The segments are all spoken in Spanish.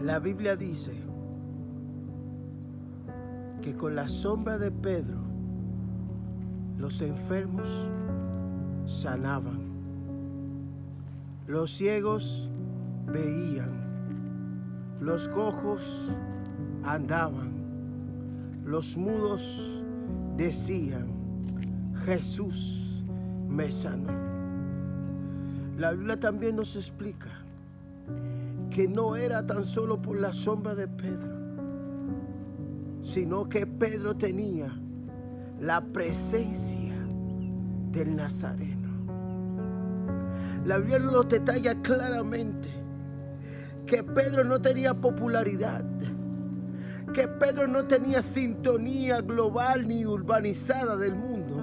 La Biblia dice que con la sombra de Pedro los enfermos sanaban, los ciegos veían, los cojos andaban, los mudos decían: Jesús me sanó. La Biblia también nos explica que no era tan solo por la sombra de Pedro, sino que Pedro tenía la presencia del Nazareno. La Biblia nos lo detalla claramente, que Pedro no tenía popularidad, que Pedro no tenía sintonía global ni urbanizada del mundo,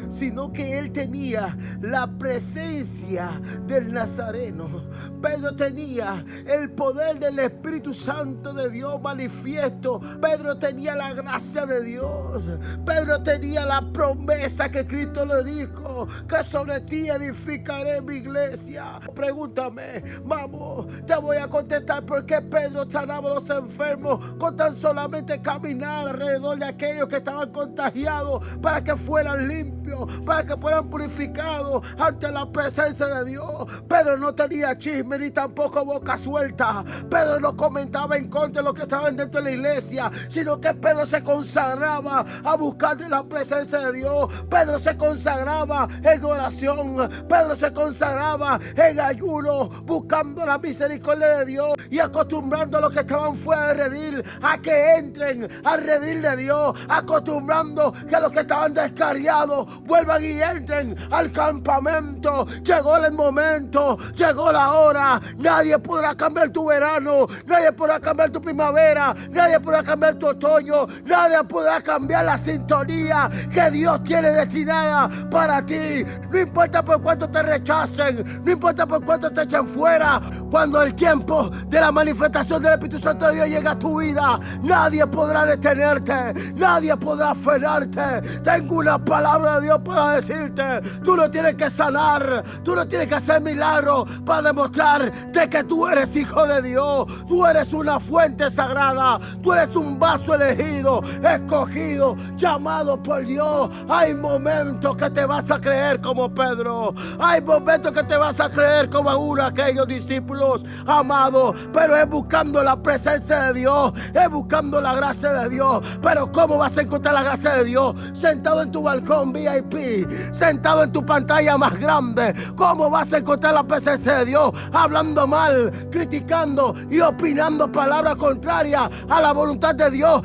sino que él tenía la presencia del Nazareno. Pedro tenía el poder del Espíritu Santo de Dios manifiesto. Pedro tenía la gracia de Dios. Pedro tenía la promesa que Cristo le dijo, que sobre ti edificaré mi iglesia. Pregúntame, vamos, te voy a contestar por qué Pedro sanaba a los enfermos con tan solamente caminar alrededor de aquellos que estaban contagiados, para que fueran limpios, para que fueran purificados ante la presencia de Dios. Pedro no tenía chisme ni tampoco boca suelta. Pedro no comentaba en contra de los que estaban dentro de la iglesia, sino que Pedro se consagraba a buscar de la presencia de Dios. Pedro se consagraba en oración. Pedro se consagraba en ayuno, buscando la misericordia de Dios y acostumbrando a los que estaban fuera del redil a que entren al redil de Dios, acostumbrando que los que estaban descarriados vuelvan y entren al campamento. Llegó el momento, llegó la hora. Nadie podrá cambiar tu verano, nadie podrá cambiar tu primavera, nadie podrá cambiar tu otoño, nadie podrá cambiar la sintonía que Dios tiene destinada para ti. No importa por cuánto te rechacen, no importa por cuánto te echen fuera. Cuando el tiempo de la manifestación del Espíritu Santo de Dios llega a tu vida, nadie podrá detenerte, nadie podrá frenarte. Tengo una palabra de Dios para decirte: tú no tienes que sanar, tú no tienes que hacer milagros para demostrar de que tú eres hijo de Dios. Tú eres una fuente sagrada, tú eres un vaso elegido, escogido, llamado por Dios. Hay momentos que te vas a creer como Pedro, hay momentos que te vas a creer como uno de aquellos discípulos amados, pero es buscando la presencia de Dios, es buscando la gracia de Dios. Pero ¿cómo vas a encontrar la gracia de Dios? Sentado en tu balcón VIP, sentado en tu pantalla más grande. ¿Cómo vas a encontrar la presencia de Dios? Hablando mal, criticando y opinando palabras contrarias a la voluntad de Dios.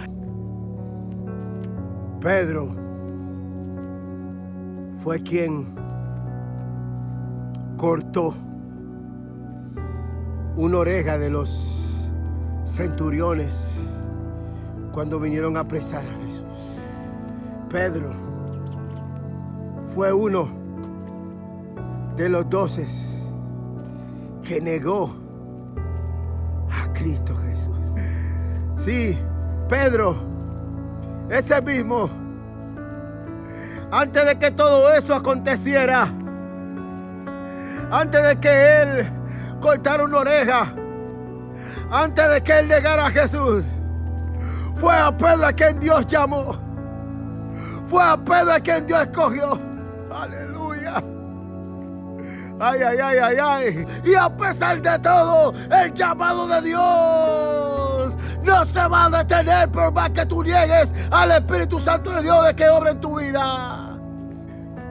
Pedro fue quien cortó una oreja de los centuriones cuando vinieron a apresar a Jesús. Pedro fue uno de los 12 que negó a Cristo Jesús. Sí, Pedro, ese mismo, antes de que todo eso aconteciera, antes de que él cortara una oreja, antes de que él negara a Jesús, fue a Pedro a quien Dios llamó, fue a Pedro a quien Dios escogió. Aleluya. Ay, ay, ay, ay, ay. Y a pesar de todo, el llamado de Dios no se va a detener por más que tú niegues al Espíritu Santo de Dios de que obra en tu vida.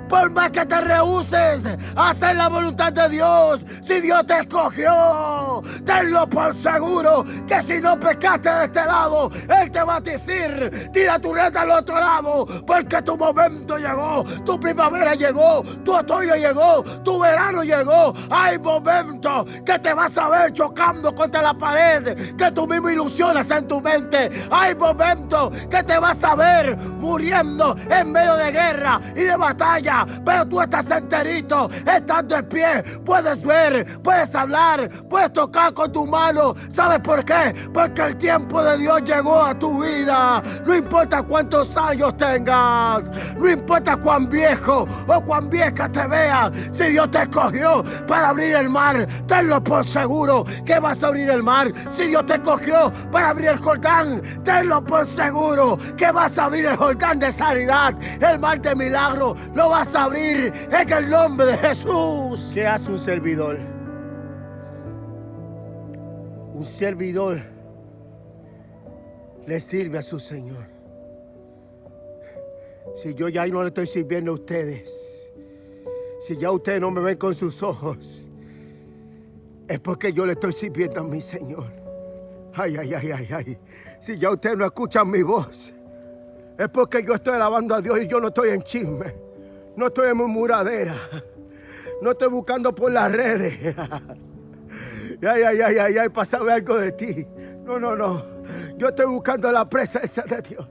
Por más que te rehúses a hacer la voluntad de Dios, si Dios te escogió, tenlo por seguro que si no pecaste de este lado, Él te va a decir: tira tu red al otro lado, porque tu momento llegó, tu primavera llegó, tu otoño llegó, tu verano llegó. Hay momentos que te vas a ver chocando contra la pared que tú mismo ilusionas en tu mente. Hay momentos que te vas a ver muriendo en medio de guerra y de batalla. vida, pero tú estás enterito, estás de pie, puedes ver, puedes hablar, puedes tocar con tu mano. ¿Sabes por qué? Porque el tiempo de Dios llegó a tu vida. No importa cuántos años tengas, no importa cuán viejo o cuán vieja te veas, si Dios te escogió para abrir el mar, tenlo por seguro que vas a abrir el mar. Si Dios te escogió para abrir el Jordán, tenlo por seguro que vas a abrir el Jordán de sanidad, el mar de milagro, lo vas a abrir en el nombre de Jesús. ¿Qué hace un servidor? Un servidor le sirve a su Señor. Si yo ya no le estoy sirviendo a ustedes, si ya ustedes no me ven con sus ojos, es porque yo le estoy sirviendo a mi Señor. Ay, ay, ay, ay, ay. Si ya ustedes no escuchan mi voz, es porque yo estoy alabando a Dios y yo no estoy en chisme, no estoy en murmuradera, no estoy buscando por las redes. Ay, ay, ay, ay, ay, para saber algo de ti. No, no, no. Yo estoy buscando la presencia de Dios.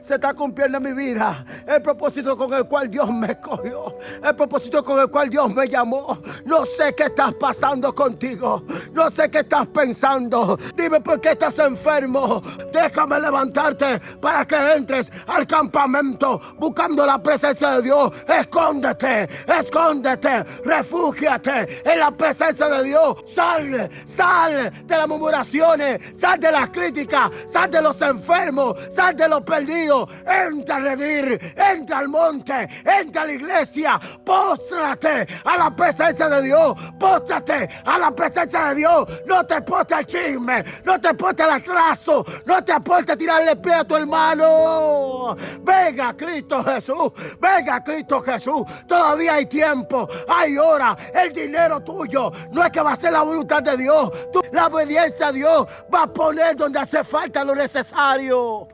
Se está cumpliendo en mi vida el propósito con el cual Dios me escogió, el propósito con el cual Dios me llamó. No sé qué estás pasando contigo, no sé qué estás pensando. Dime por qué estás enfermo. Déjame levantarte para que entres al campamento buscando la presencia de Dios. Escóndete, escóndete, refúgiate en la presencia de Dios. Sal, sal de las murmuraciones, sal de las críticas, sal de los enfermos, sal de los perdidos. Entra a redir, entra al monte, entra a la iglesia. Póstrate a la presencia de Dios, póstrate a la presencia de Dios. No te aporte al chisme, no te aporte al atraso, no te aporte a tirarle pie a tu hermano. Venga Cristo Jesús, venga Cristo Jesús. Todavía hay tiempo, hay hora. El dinero tuyo no es que va a ser la voluntad de Dios. La obediencia a Dios va a poner donde hace falta lo necesario.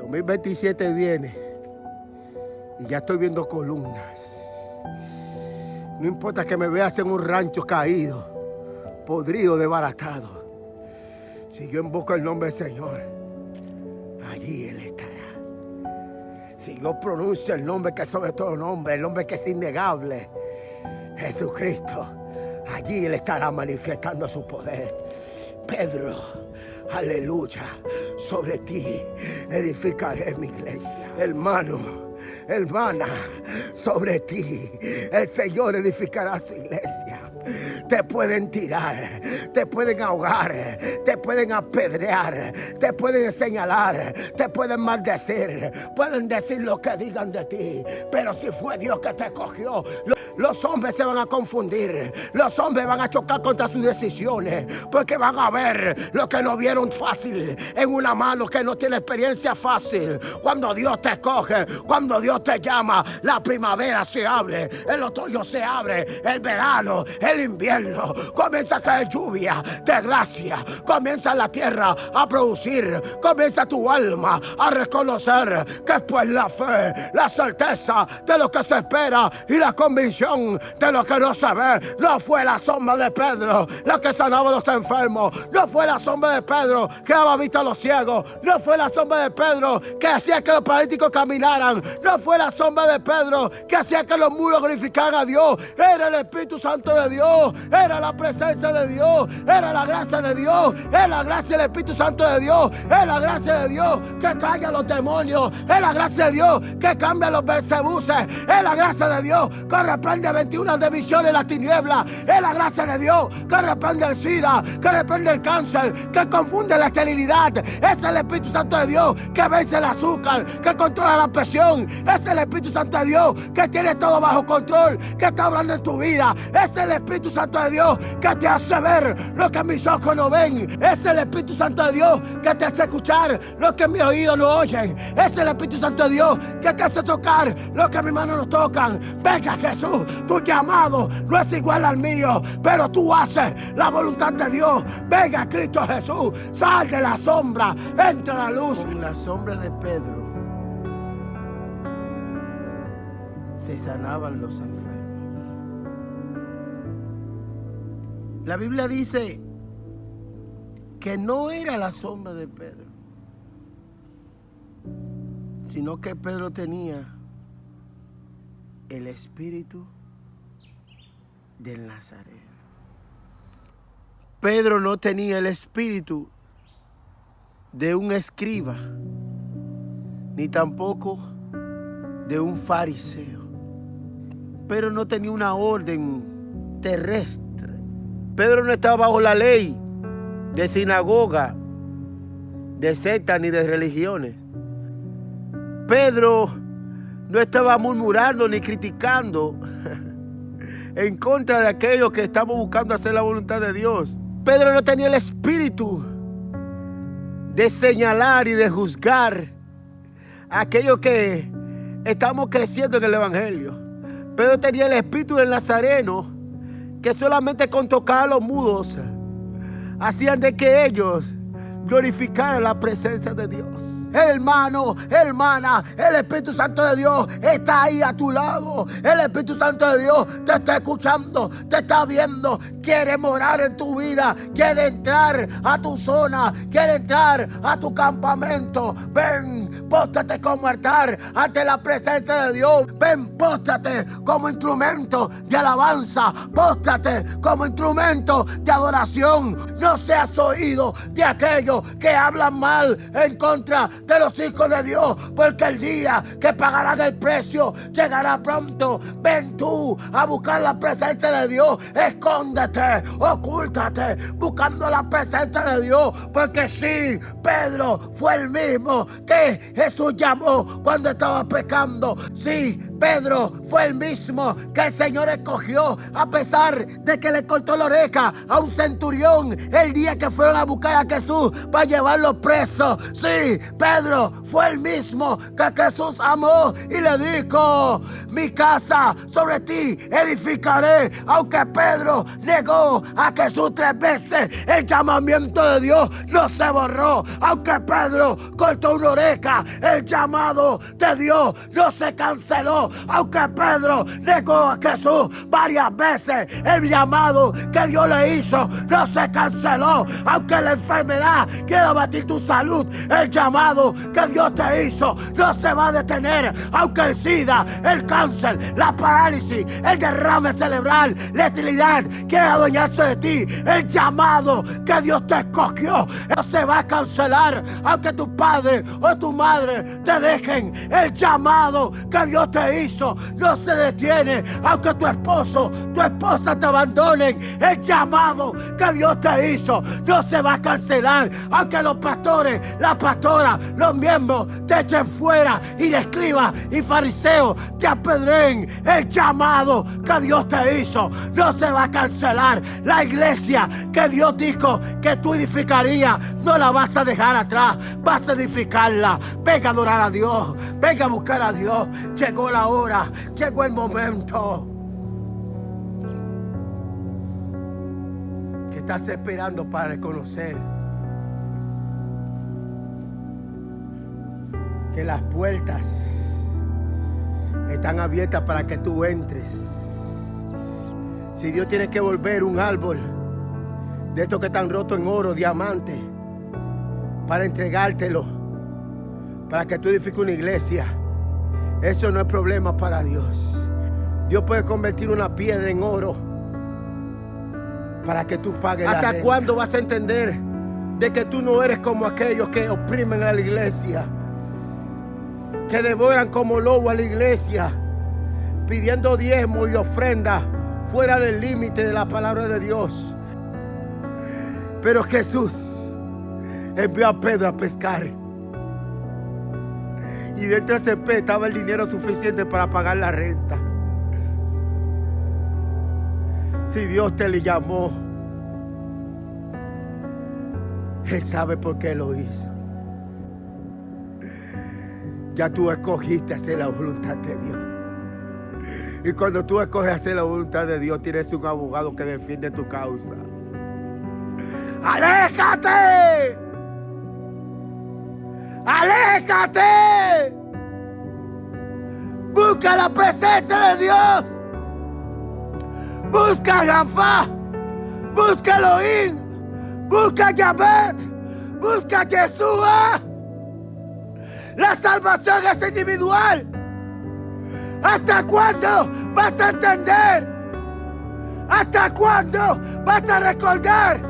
2027 viene y ya estoy viendo columnas. No importa que me veas en un rancho caído, podrido, desbaratado. Si yo invoco el nombre del Señor, allí Él estará. Si yo pronuncio el nombre que es sobre todo nombre, el nombre que es innegable, Jesucristo, allí Él estará manifestando su poder. Pedro, aleluya, sobre ti edificaré mi iglesia. Hermano, hermana, sobre ti el Señor edificará su iglesia. Te pueden tirar, te pueden ahogar, te pueden apedrear, te pueden señalar, te pueden maldecir, pueden decir lo que digan de ti, pero si fue Dios que te escogió, los hombres se van a confundir, los hombres van a chocar contra sus decisiones, porque van a ver lo que no vieron fácil en una mano que no tiene experiencia fácil. Cuando Dios te escoge, cuando Dios te llama, la primavera se abre, el otoño se abre, el verano, el invierno, comienza a caer lluvia de gracia, comienza la tierra a producir, comienza tu alma a reconocer que es pues la fe, la certeza de lo que se espera y la convicción de lo que no se ve. No fue la sombra de Pedro la que sanaba a los enfermos, no fue la sombra de Pedro que daba vista a los ciegos, no fue la sombra de Pedro que hacía que los paralíticos caminaran, no fue la sombra de Pedro que hacía que los muros glorificaran a Dios. Era el Espíritu Santo de Dios, era la presencia de Dios, era la gracia de Dios, es la gracia del Espíritu Santo de Dios, es la gracia de Dios que calla a los demonios, es la gracia de Dios que cambia a los Belzebuses, es la gracia de Dios que reprende 21 de visiones en las tinieblas, es la gracia de Dios que reprende el SIDA, que reprende el cáncer, que confunde la esterilidad, es el Espíritu Santo de Dios que vence el azúcar, que controla la presión, es el Espíritu Santo de Dios que tiene todo bajo control, que está hablando en tu vida, es el Espíritu Santo de Dios que te hace ver lo que mis ojos no ven, es el Espíritu Santo de Dios que te hace escuchar lo que mis oídos no oyen, es el Espíritu Santo de Dios que te hace tocar lo que mis manos no tocan. Venga Jesús, tu llamado no es igual al mío, pero tú haces la voluntad de Dios. Venga Cristo Jesús, sal de la sombra, entra a la luz. En la sombra de Pedro se sanaban los enfermos. La Biblia dice que no era la sombra de Pedro, sino que Pedro tenía el espíritu del Nazareno. Pedro no tenía el espíritu de un escriba, ni tampoco de un fariseo. Pedro no tenía una orden terrestre. Pedro no estaba bajo la ley de sinagoga, de sectas ni de religiones. Pedro no estaba murmurando ni criticando en contra de aquellos que estamos buscando hacer la voluntad de Dios. Pedro no tenía el espíritu de señalar y de juzgar a aquellos que estamos creciendo en el evangelio. Pedro tenía el espíritu del Nazareno, que solamente con tocar a los mudos hacían de que ellos glorificaran la presencia de Dios. Hermano, hermana, el Espíritu Santo de Dios está ahí a tu lado. El Espíritu Santo de Dios te está escuchando, te está viendo. Quiere morar en tu vida, quiere entrar a tu zona, quiere entrar a tu campamento. Ven, póstrate como altar ante la presencia de Dios. Ven, póstrate como instrumento de alabanza. Póstrate como instrumento de adoración. No seas oído de aquellos que hablan mal en contra de los hijos de Dios, porque el día que pagarán el precio llegará pronto. Ven tú a buscar la presencia de Dios. Escóndete, ocúltate buscando la presencia de Dios, porque sí, Pedro fue el mismo que Jesús llamó cuando estaba pecando. Sí, Pedro fue el mismo que el Señor escogió, a pesar de que le cortó la oreja a un centurión el día que fueron a buscar a Jesús para llevarlo preso. Sí, Pedro fue el mismo que Jesús amó y le dijo: mi casa sobre ti edificaré. Aunque Pedro negó a Jesús 3 veces, el llamamiento de Dios no se borró. Aunque Pedro cortó una oreja, el llamado de Dios no se canceló. Aunque Pedro negó a Jesús varias veces, el llamado que Dios le hizo no se canceló. Aunque la enfermedad quiera batir tu salud, el llamado que Dios te hizo no se va a detener. Aunque el SIDA, el cáncer, la parálisis, el derrame cerebral, la esterilidad quiera adueñarse de ti, el llamado que Dios te escogió no se va a cancelar. Aunque tu padre o tu madre te dejen, el llamado que Dios te hizo no se detiene. Aunque tu esposo, tu esposa te abandonen, el llamado que Dios te hizo no se va a cancelar. Aunque los pastores, las pastoras, los miembros te echen fuera y de escribas y fariseos te apedreen, el llamado que Dios te hizo no se va a cancelar. La iglesia que Dios dijo que tú edificarías, no la vas a dejar atrás, vas a edificarla. Venga a adorar a Dios, venga a buscar a Dios. Llegó la hora, llegó el momento. ¿Qué estás esperando para reconocer que las puertas están abiertas para que tú entres? Si Dios tiene que volver un árbol de estos que están rotos en oro, diamante, para entregártelo, para que tú edifiques una iglesia, eso no es problema para Dios. Dios puede convertir una piedra en oro para que tú pagues la renta. ¿Hasta cuándo vas a entender de que tú no eres como aquellos que oprimen a la iglesia, que devoran como lobo a la iglesia, pidiendo diezmo y ofrenda fuera del límite de la palabra de Dios? Pero Jesús envió a Pedro a pescar, y dentro de ese pez estaba el dinero suficiente para pagar la renta. Si Dios te le llamó, Él sabe por qué lo hizo. Ya tú escogiste hacer la voluntad de Dios. Y cuando tú escoges hacer la voluntad de Dios, tienes un abogado que defiende tu causa. ¡Aléjate! ¡Aléjate! Busca la presencia de Dios. Busca a Rafa. Busca a Elohim. Busca a Yahvé. Busca a Yeshua. La salvación es individual. ¿Hasta cuándo vas a entender? ¿Hasta cuándo vas a recordar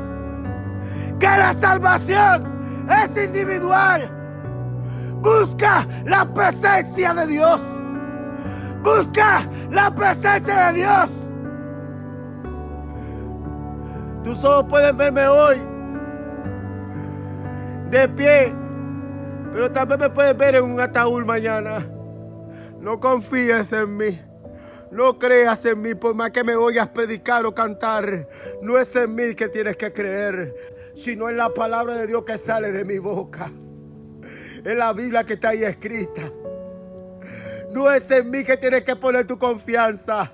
que la salvación es individual? Busca la presencia de Dios. Busca la presencia de Dios. Tus ojos pueden verme hoy de pie, pero también me puedes ver en un ataúd mañana. No confíes en mí. No creas en mí, por más que me oigas predicar o cantar. No es en mí que tienes que creer, sino en la palabra de Dios que sale de mi boca. En la Biblia que está ahí escrita. No es en mí que tienes que poner tu confianza.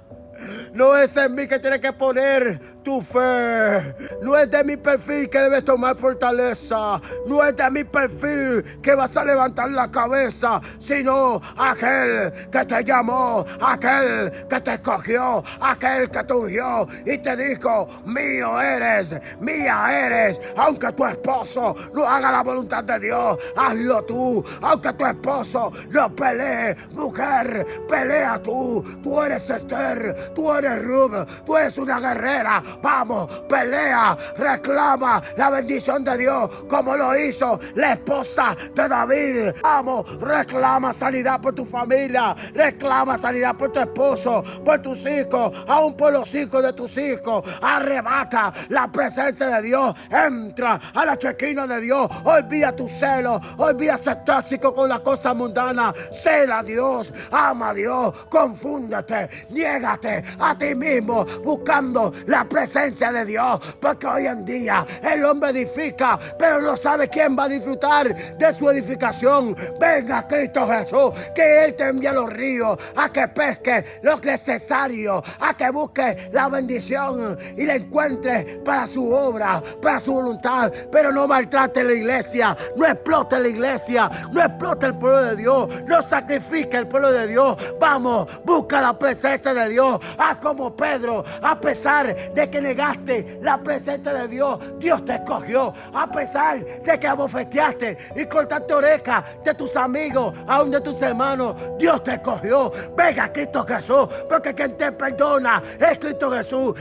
No es en mí que tienes que poner tu fe. No es de mi perfil que debes tomar fortaleza. No es de mi perfil que vas a levantar la cabeza, sino aquel que te llamó, aquel que te escogió, aquel que te ungió y te dijo: mío eres, mía eres. Aunque tu esposo no haga la voluntad de Dios, hazlo tú. Aunque tu esposo no pelee, mujer, pelea tú. Tú eres Esther, tú eres Ruth, tú eres una guerrera. Vamos, pelea, reclama la bendición de Dios como lo hizo la esposa de David. Vamos, reclama sanidad por tu familia, reclama sanidad por tu esposo, por tus hijos, aún por los hijos de tus hijos. Arrebata la presencia de Dios, entra a la chequina de Dios. Olvida tu celo, olvida ser tóxico con las cosas mundanas. Cela a Dios, ama a Dios, confúndete, niégate a ti mismo buscando la presencia de Dios, porque hoy en día el hombre edifica, pero no sabe quién va a disfrutar de su edificación. Venga Cristo Jesús, que Él te envía los ríos a que pesque lo necesario, a que busque la bendición y la encuentre para su obra, para su voluntad. Pero no maltrate la iglesia, no explote la iglesia, no explote el pueblo de Dios, no sacrifique el pueblo de Dios. Vamos, busca la presencia de Dios. Haz como Pedro, a pesar de que negaste la presencia de Dios, Dios te escogió. A pesar de que abofeteaste y cortaste orejas de tus amigos, aún de tus hermanos, Dios te escogió. Venga Cristo Jesús, porque quien te perdona es Cristo Jesús.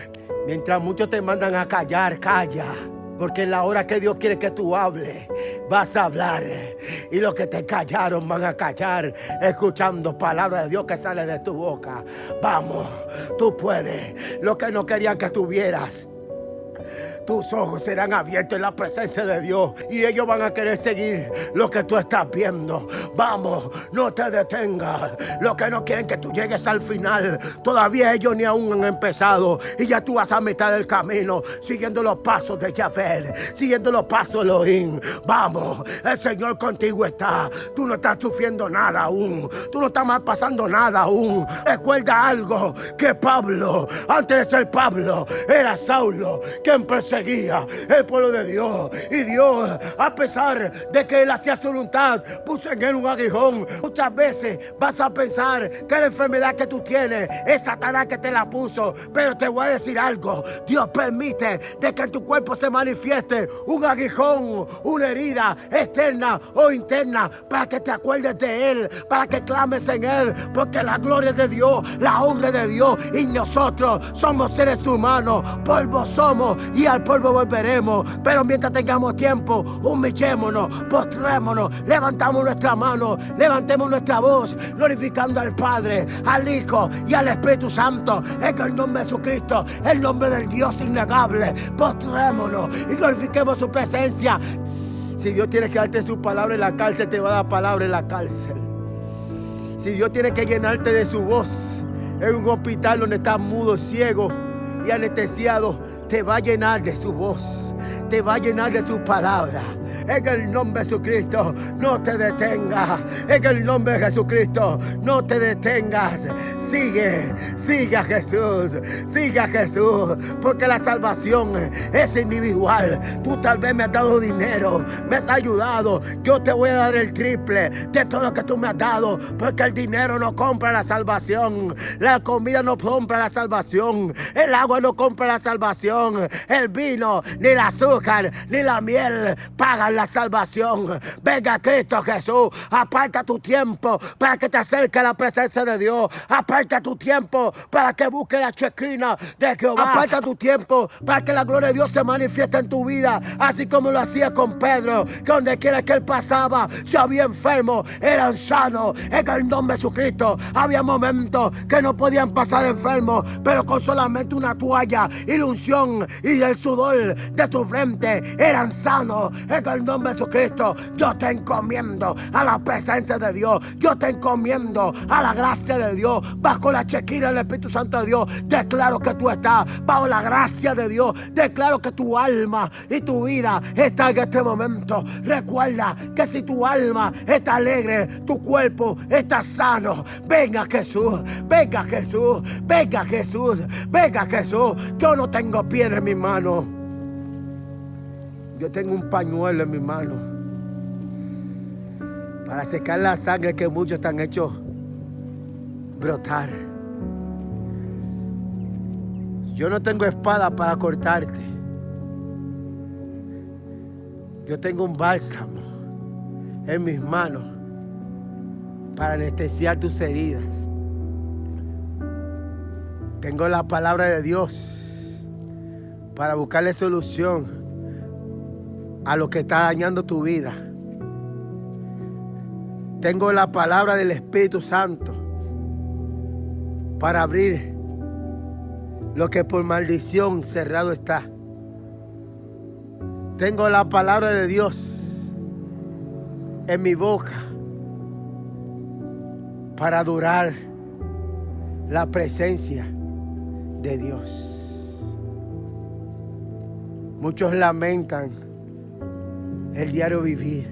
Mientras muchos te mandan a callar, calla. Porque en la hora que Dios quiere que tú hables, vas a hablar. Y los que te callaron van a callar, escuchando palabras de Dios que sale de tu boca. Vamos, tú puedes. Los que no querían que tuvieras, tus ojos serán abiertos en la presencia de Dios y ellos van a querer seguir lo que tú estás viendo. Vamos, no te detengas. Los que no quieren que tú llegues al final, todavía ellos ni aún han empezado y ya tú vas a mitad del camino, siguiendo los pasos de Yahvé, siguiendo los pasos de Elohim. Vamos, el Señor contigo está. Tú no estás sufriendo nada aún, tú no estás mal pasando nada aún. Recuerda algo, que Pablo, antes de ser Pablo, era Saulo, quien perseguía el pueblo de Dios. Y Dios, a pesar de que Él hacía su voluntad, puso en él un aguijón. Muchas veces vas a pensar que la enfermedad que tú tienes es Satanás que te la puso, pero te voy a decir algo. Dios permite de que en tu cuerpo se manifieste un aguijón, una herida externa o interna, para que te acuerdes de Él, para que clames en Él, porque la gloria de Dios, la honra de Dios, y nosotros somos seres humanos, polvo somos y al polvo volveremos. Pero mientras tengamos tiempo, humillémonos, postrémonos, levantamos nuestra mano, levantemos nuestra voz, glorificando al Padre, al Hijo y al Espíritu Santo, en el nombre de Jesucristo, el nombre del Dios innegable. Postrémonos y glorifiquemos su presencia. Si Dios tiene que darte su palabra en la cárcel, te va a dar palabra en la cárcel. Si Dios tiene que llenarte de su voz en un hospital donde estás mudo, ciego y anestesiado, te va a llenar de su voz, te va a llenar de su palabra. En el nombre de Jesucristo, no te detengas. En el nombre de Jesucristo, no te detengas. Sigue a Jesús, sigue a Jesús, porque la salvación es individual. Tú tal vez me has dado dinero, me has ayudado. Yo te voy a dar el triple de todo lo que tú me has dado, porque el dinero no compra la salvación, la comida no compra la salvación, el agua no compra la salvación, el vino, ni el azúcar, ni la miel paga la salvación. Venga Cristo Jesús. Aparta tu tiempo para que te acerque a la presencia de Dios. Aparta tu tiempo para que busque la chequina de Jehová. Aparta tu tiempo para que la gloria de Dios se manifieste en tu vida, así como lo hacía con Pedro, que donde quiera que él pasaba, si había enfermos, eran sanos en el nombre de Jesucristo. Había momentos que no podían pasar enfermos, pero con solamente una toalla y la unción y el sudor de tu frente eran sanos en el nombre de Jesucristo. Yo te encomiendo a la presencia de Dios. Yo te encomiendo a la gracia de Dios. Bajo la chequina del Espíritu Santo de Dios, declaro que tú estás bajo la gracia de Dios. Declaro que tu alma y tu vida está en este momento. Recuerda que si tu alma está alegre, tu cuerpo está sano. Venga Jesús, venga Jesús, venga Jesús, venga Jesús. Yo no tengo piedra en mi mano. Yo tengo un pañuelo en mi mano para secar la sangre que muchos están hechos brotar. Yo no tengo espada para cortarte. Yo tengo un bálsamo en mis manos para anestesiar tus heridas. Tengo la palabra de Dios para buscarle solución a lo que está dañando tu vida. Tengo la palabra del Espíritu Santo para abrir lo que por maldición cerrado está. Tengo la palabra de Dios en mi boca para adorar la presencia de Dios. Muchos lamentan el diario vivir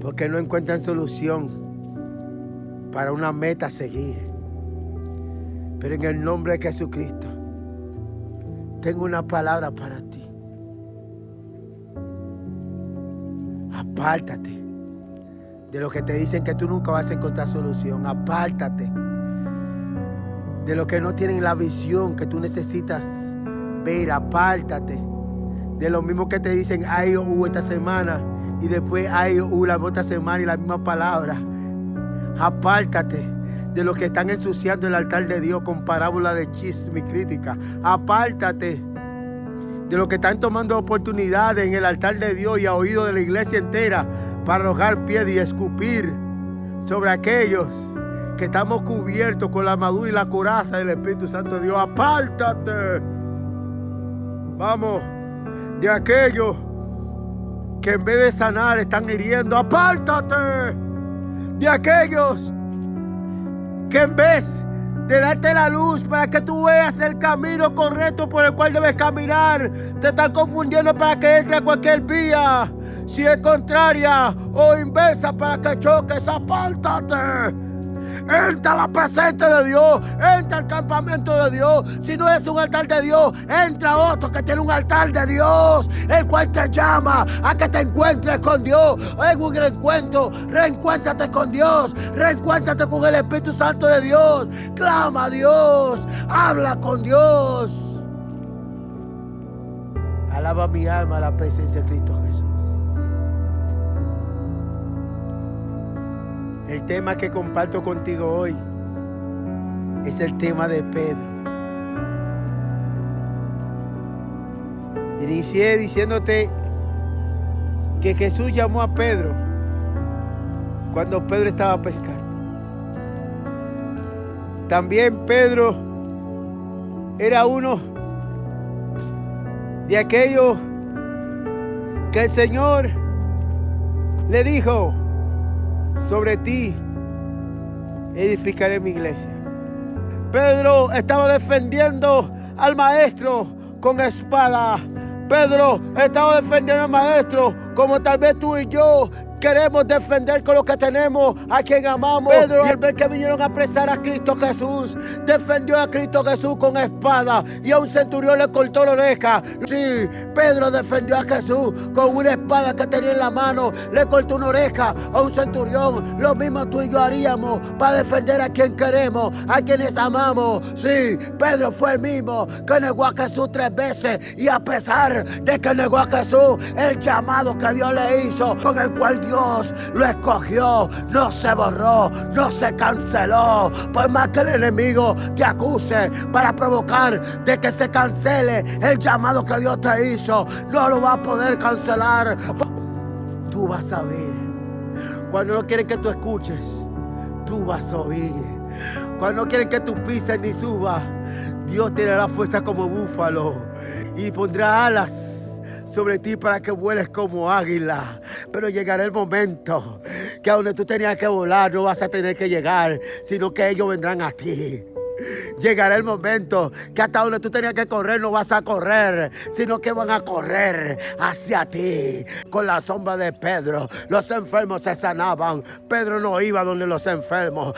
porque no encuentran solución para una meta a seguir. Pero en el nombre de Jesucristo tengo una palabra para ti. Apártate de lo que te dicen que tú nunca vas a encontrar solución. Apártate de lo que no tienen la visión que tú necesitas ver. Apártate de lo mismo que te dicen ay esta semana y después ay la otra semana y la misma palabra. Apártate de los que están ensuciando el altar de Dios con parábola de chisme y crítica. Apártate de los que están tomando oportunidades en el altar de Dios y a oído de la iglesia entera para arrojar piedras y escupir sobre aquellos que estamos cubiertos con la armadura y la coraza del Espíritu Santo de Dios. Apártate, vamos, de aquellos que en vez de sanar están hiriendo. Apártate de aquellos que en vez de darte la luz para que tú veas el camino correcto por el cual debes caminar, te están confundiendo para que entre a cualquier vía, si es contraria o inversa, para que choques. Apártate. Entra a la presencia de Dios, entra al campamento de Dios. Si no es un altar de Dios, entra a otro que tiene un altar de Dios, el cual te llama a que te encuentres con Dios. En un reencuentro, reencuéntrate con Dios, reencuéntrate con el Espíritu Santo de Dios. Clama a Dios, habla con Dios. Alaba mi alma la presencia de Cristo Jesús. El tema que comparto contigo hoy es el tema de Pedro. Inicié diciéndote que Jesús llamó a Pedro cuando Pedro estaba pescando. También Pedro era uno de aquellos que el Señor le dijo: sobre ti edificaré mi iglesia. Pedro estaba defendiendo al maestro con espada. Pedro estaba defendiendo al maestro como tal vez tú y yo Queremos defender con lo que tenemos a quien amamos. Pedro, al ver que vinieron a apresar a Cristo Jesús, defendió a Cristo Jesús con espada y a un centurión le cortó la oreja. Sí, Pedro defendió a Jesús con una espada que tenía en la mano, le cortó una oreja a un centurión. Lo mismo tú y yo haríamos para defender a quien queremos, a quienes amamos. Sí, Pedro fue el mismo que negó a Jesús 3 veces, y a pesar de que negó a Jesús, el llamado que Dios le hizo, con el cual Dios lo escogió, no se borró, no se canceló. Por más que el enemigo te acuse para provocar de que se cancele el llamado que Dios te hizo, no lo va a poder cancelar. Tú vas a ver. Cuando no quieren que tú escuches, tú vas a oír. Cuando no quieren que tú pises ni subas, Dios tiene la fuerza como búfalo y pondrá alas sobre ti para que vueles como águila. Pero llegará el momento que a donde tú tenías que volar no vas a tener que llegar, sino que ellos vendrán a ti. Llegará el momento que hasta donde tú tenías que correr no vas a correr, sino que van a correr hacia ti. Con la sombra de Pedro, los enfermos se sanaban. Pedro no iba donde los enfermos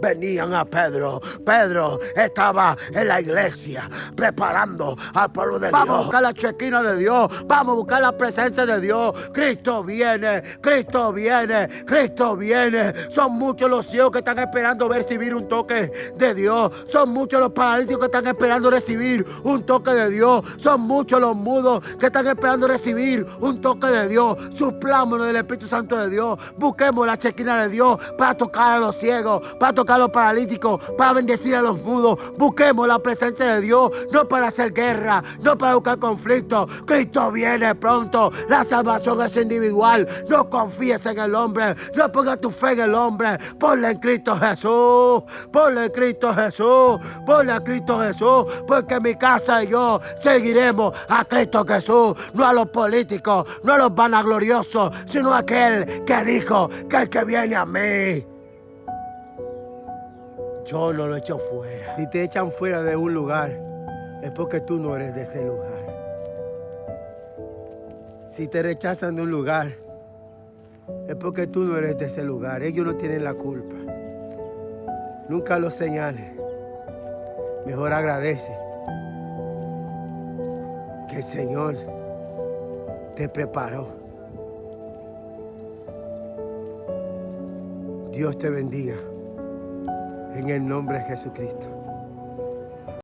venían a Pedro. Pedro estaba en la iglesia preparando al pueblo de Dios. Vamos a buscar la chequina de Dios, vamos a buscar la presencia de Dios. Cristo viene, Cristo viene, Cristo viene. Son muchos los ciegos que están esperando recibir un toque de Dios. Son muchos los paralíticos que están esperando recibir un toque de Dios. Son muchos los mudos que están esperando recibir un toque de Dios. Suplámonos del Espíritu Santo de Dios. Busquemos la chequina de Dios para tocar a los ciegos, para tocar a los paralíticos, para bendecir a los mudos. Busquemos la presencia de Dios, no para hacer guerra, no para buscar conflicto. Cristo viene pronto. La salvación es individual. No confíes en el hombre, no pongas tu fe en el hombre. Ponla en Cristo Jesús. Ponle en Cristo Jesús, ponle a Cristo Jesús, porque mi casa y yo seguiremos a Cristo Jesús, no a los políticos, no a los vanagloriosos, sino a aquel que dijo que el que viene a mí, yo no lo echo fuera. Si te echan fuera de un lugar, es porque tú no eres de ese lugar. Si te rechazan de un lugar, es porque tú no eres de ese lugar. Ellos no tienen la culpa. Nunca lo señales. Mejor agradece que el Señor te preparó. Dios te bendiga en el nombre de Jesucristo.